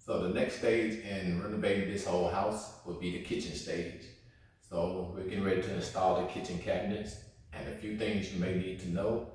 So the next stage in renovating this whole house would be the kitchen stage. So we're getting ready to install the kitchen cabinets, and a few things you may need to know.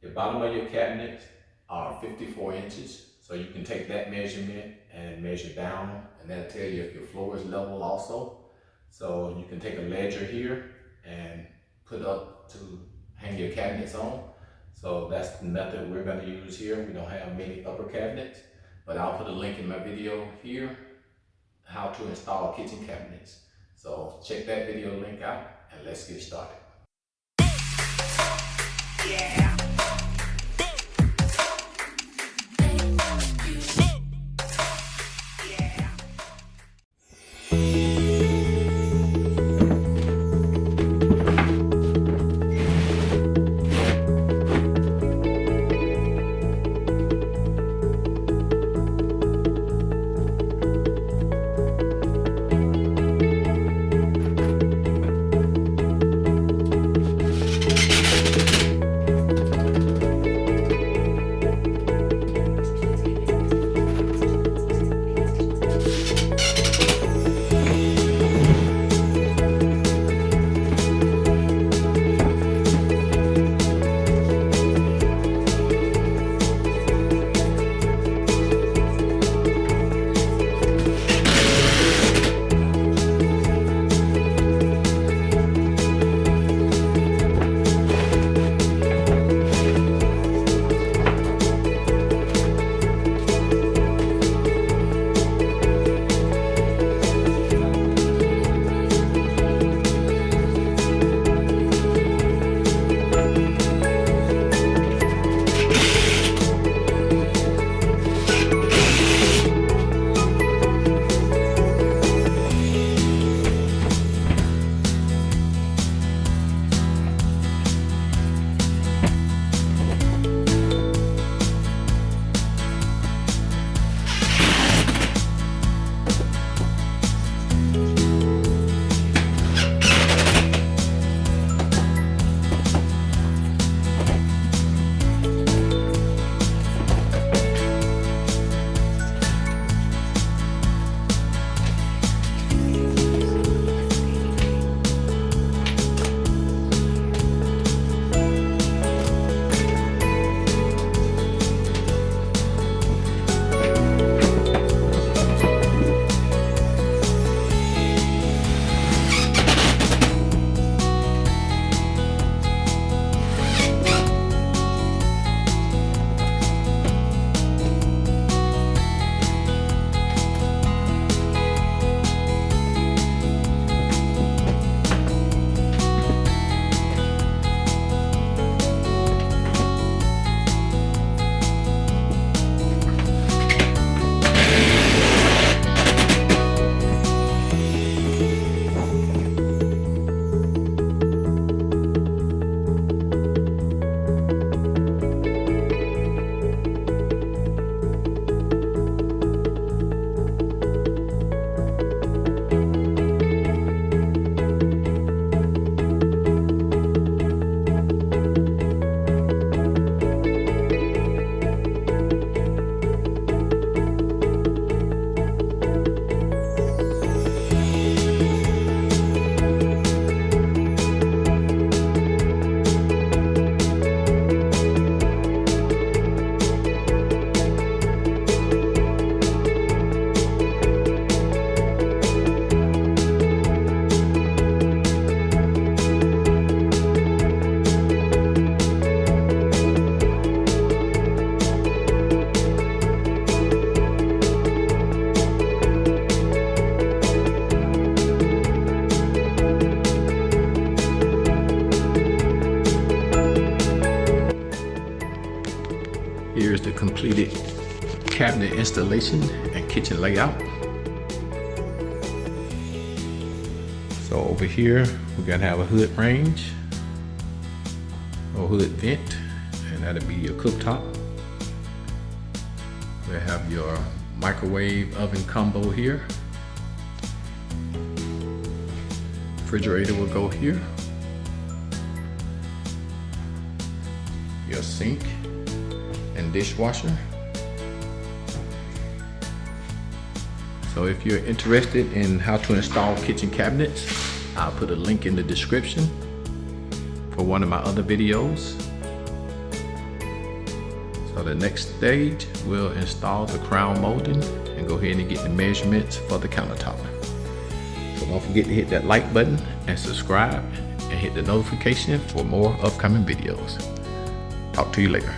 The bottom of your cabinets are 54 inches. So you can take that measurement and measure down, and that'll tell you if your floor is level also. So you can take a ledger here and put up to hang your cabinets on. So that's the method we're going to use here. We don't have many upper cabinets, but I'll put a link in my video here, how to install kitchen cabinets. So check that video link out and let's get started. Yeah. Here's the completed cabinet installation and kitchen layout. So over here, we're gonna have a hood range or hood vent, and that'll be your cooktop. We'll have your microwave oven combo here. Refrigerator will go here. Your sink and dishwasher. So if you're interested in how to install kitchen cabinets, I'll put a link in the description for one of my other videos. So the next stage, we'll install the crown molding and go ahead and get the measurements for the countertop. So don't forget to hit that like button and subscribe and hit the notification for more upcoming videos. Talk to you later.